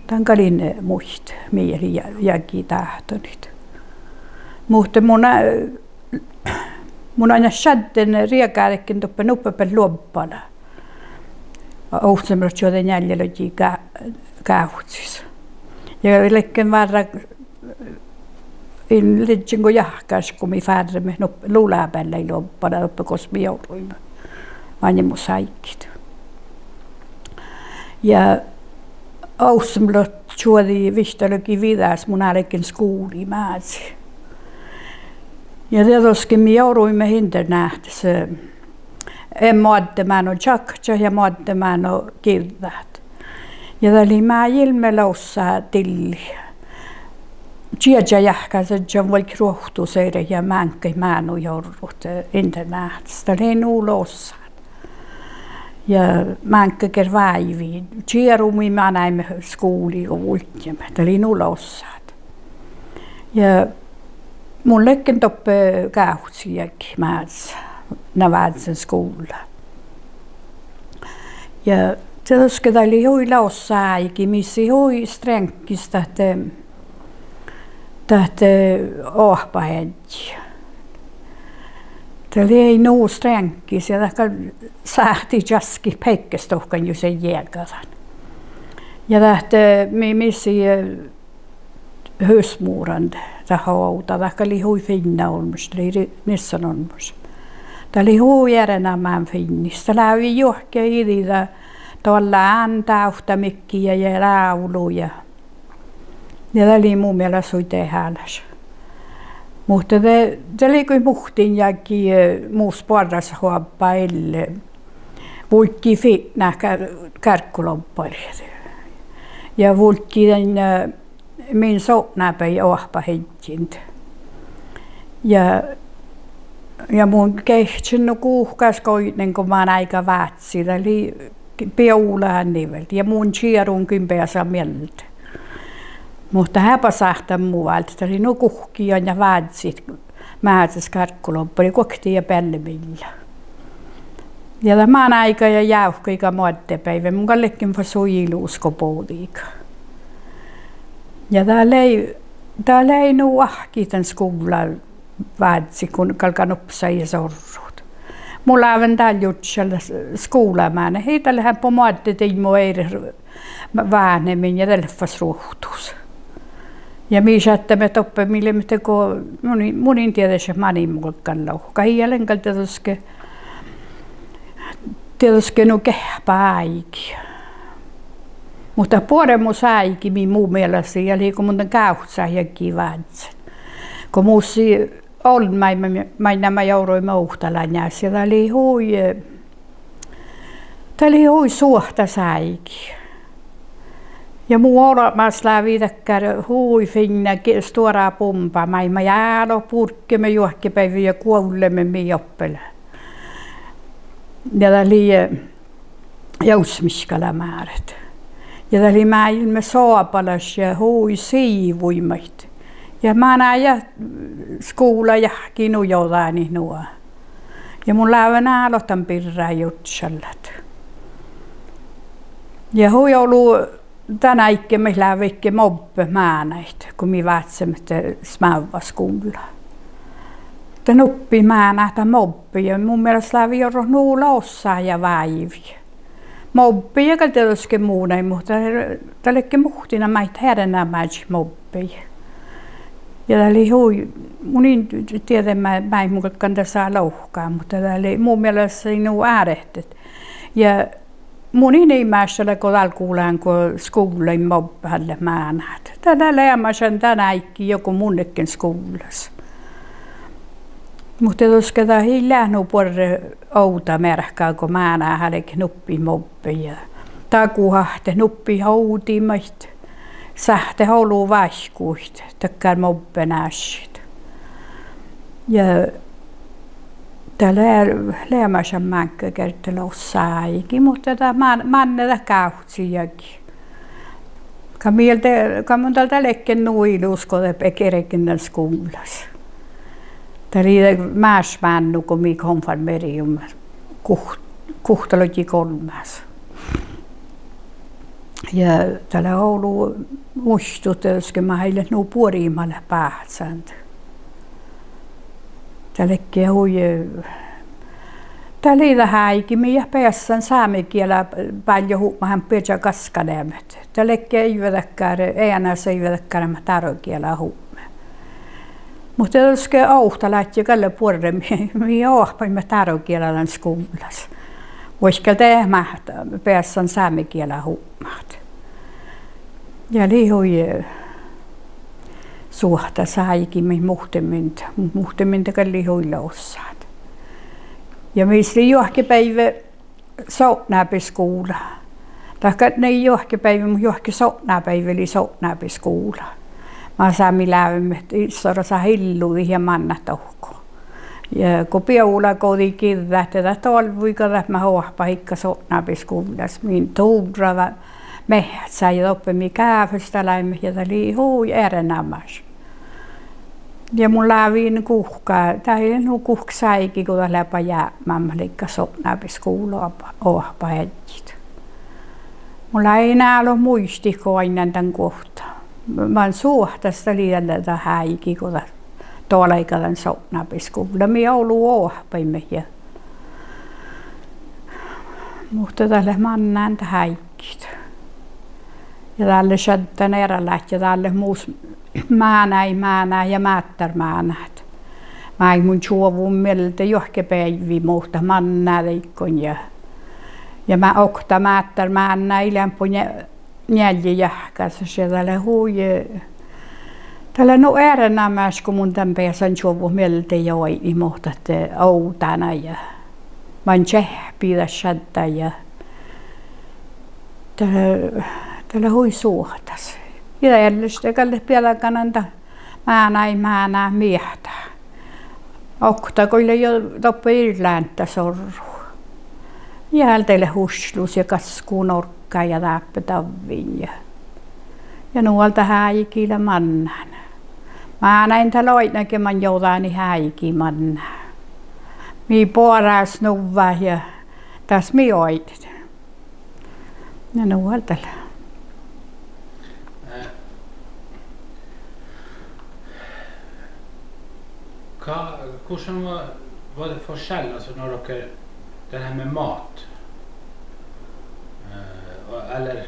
Tämän kalin muist mieli jäki tähtonit. Mutta mun aina shadden riekäädekin tuppe nuppepel luoppana. Ohtsemrat joten jäljellä kähutsis. Ja lekken varra in lidjingo jahkas kun mi färremme luulääpällä ei luoppana uppe kosmi jouduimme. Vaan mun saikkit. Ja Ohtsemrat juodi vihtälökin vidäs mun alekin skuuli määsi. Ja tietoskin me jouduimme hinternähtäs. En muoddemaan on tjakja ja muoddemaan on kivät. Ja täli mä ilmeloussa tilli. Tiedä jähkäs, että on vaikka ruohtuseire ja mänkkäi mä on joudut hinternähtäs. Täli nuulossa. Ja mänkkäker väiviin. Tierumi mä näimme skuuli ja vultjemme. Täli nuulossa. Ja mun lekken toppe kähutsiäkin määrässä. Navaatsen skola. Ja tietysti oli hui laussaajakin, missä hui stränkistä tähtä ohpahedji. Tämä ei nuu stränkis ja tähkä sähti jaski peikkestohkan ju sen jäkaran. Ja tähtä missä hösmuuran tähän outa, tähkä oli hui finna olmus, eli nissan olmus. Tämä oli huujärjenämään finnistä. Tämä oli johkia iditä tuolla ääntäyhtämikkiä ja lauluja. Ja tämä oli mun mielestä suite hääläs. Mutta tämä oli kuin muhtin jäkin muus porras huoppaille. Vulkki fitnä kärkkulopparit. Ja vulkki min sotnäpäin ohpahetjint. Ja mun kehtsin kuuhkas koinen, kun mä oon aika vätsi. Eli peulaan niveltä ja mun sierun kympeässä mieltä. Mutta häpä sahtaa muualta. Eli no kuhkia ja vätsit määrässä karkkuloppari koktiin ja pellemillä. Ja tämän aika ja jauhka ikä muottepäivä. Mun kallekin va suiluuskopuoliika. Ja täällä ei nuu ahki tän skolan. Vaatsi, kun kalkan uppsa ja sorrut. Mulla on täällä jutsella skoulamaan. Heitallehän pomaatti tiimmo eiri väänemmin ja telfas ruhtuus. Ja miisattamme toppe, mille me teko munin tietäisi manimulkan louhka. Hiialenkal tietysti no kehpääikin. Mutta puolemme saikin muun mielestä, ja liiku mun kauhtsaa ja kivaatsen. Kun muussi on, mä jouduin uhtalaan jäs, ja tää oli hui suhta säikin. Ja muu olemassa lävitäkkär hui finna stora pumpa, mä jäälo purkkemme juokkipäivä ja kuollemme mi oppele. Ja tää oli jausmiskala määrät. Ja tää oli mä ilme soopalas ja hui siivuimait. Ja mä näin skola jahkin ujodaani nuo. Ja mun lävän aloitan pirraa jutsallat. Ja hui ollut tänä ikke me lävikke mobbe määnäit, kun mi vätsemme smävä skola. Tän oppi määnäitä mobbe ja mun mielestä lävi jorro nuulla osaa ja väiviä. Mobbe ja tietysti muunai, mutta tällekin muhtina mäitä heränä mäji mobbe. Ja tää oli hui, mun tiedä mä ei mukaan tässä louhkaa, mutta tää oli mun mielestä nuu äärehtet. Ja mun ei mässällä kun alkuulaan kun skoulain mobballe määnät. Täällä lämmäsen tänä ikki joku munnekin skoulassa. Mutta tuossa tää hiljaa nuu porre outa märkää kun määnää hänkin nuppi mobbe ja takuhahte nuppi houtimait. Sähte haluaa vaihkuit, takkar mobbe näsit. Ja täällä lämmäsen mänkkä kertoo saikin, mutta tämä manneta kautsiakin. Kan mun tältä lekken nuiluuskote pekerekin tämän skoulassa. Tää oli mäsmännu, kun mi konfirmerium kuhtalokin kolmas. Ja tällä Oulu muistut, että mä heille nuo puolimalle päätsäntä. Tällekin hui. Täällä ei häikin, minä päässän saamekielä paljon huumahan pidä kaskaneemet. Tällekin ei vedäkään, ei enää se ei vedäkään, mä tarokielä huumme. Mutta jos auhta lähti kalle puolelle, minä ohpaimme tarokielellä skuulas. Voisiko tehdä päässän saamekielä huumaat. Ja lihui suhta saikin, mihin muhtemminta kalli hui laussaat. Ja missä johonkin soutnaapiskuula. Taikka ne johonkin mutta johonkin soutnaapäivä eli soutnaapiskuula. Mä saamme lävimme, että isorassa hillui ja manna tohko. Ja kun piulla koodi kirjaa, että tolvuika, että mä huohpa hikka soutnaapiskuulas. Min tuurava mehtsä ja oppimi kääfystä läimme ja tuli hui erenamas. Ja mun läviin kuhkaa, tai nu kuhksaikin, kun läpä jäämään, likka sopnaapis kuulua ohpa hedjit. Mulla ei enää ole muistikoinen tämän kohtaan. Mä oon suhtasta liian häikin, kun tuolla ikällä sopnaapis kuulua. Mä oon ollut ohpaimme. Mutta tälle mannaan häikit. Ja tälle shaddan erällät ja tälle muus määnää ja määttärmäänät. Mä ei mun suovun mieltä johonkin päiviin muuta mannääikon ja mä okta määttärmäänä ilämpö njälji jähkässä ja tälle huuje. Tälle no äärenämäs kun mun tämän pääsän suovun mieltä joi niin muuta te outana ja mä oon tsehpiä shadda ja tälle hui suhtas. Ja jäljestä kalle pielakannanta määnää miehtä. Okta koille jo toppe irlääntä sorru. Jäälteille huslus ja kaskuu norkkaa ja läppä tavviin. Ja nuolta häikillä mannan. Mä näin tällä oitnakin man joutaani häikin mannan. Mii poras nuvva ja tässä mi oitit. Ja nuolta. Hvordan var det forskjell alltså när dere det här med mat? Eller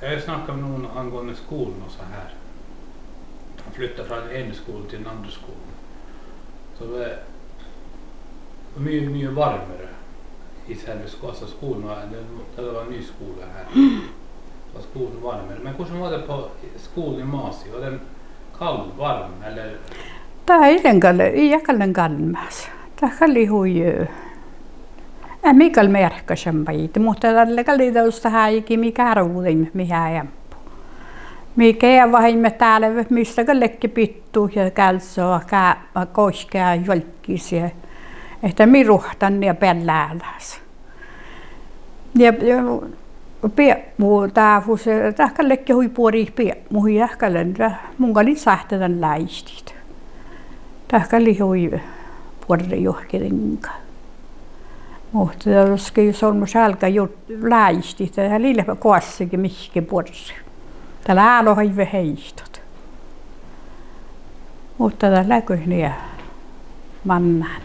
jag snackade med någon angående skolan och så här. Han flyttade från en skola till en annan skola. Så det var mycket varmare i själva skolan. Det var en ny skola här. Var skolan varmare. Men hvordan var det på skolan i Masi? Var den kall, varm eller? Tää ei iäkällen kalmas. Tää kalli hui. Mikal merkkasen paita, mutta tällä kalli tuosta häikin mikä arvuudin mikä jämppu. Mikä vahimme täällä mistä kallekki pittuu ja kälsoa koskea jolkkisia. Että miruhtan ja pelläläs. Ja piemmu taafus tähkällekin hui puori piemmu ja tähkällen mun kalit sähtetän läistit. Tähkäli hui puori johkirinka. Mutta jos on mun sälkä läistit, ja liille koassikin mihki puori. Täällä äälo haive heistot. Mutta tällä läköhniä mannaan.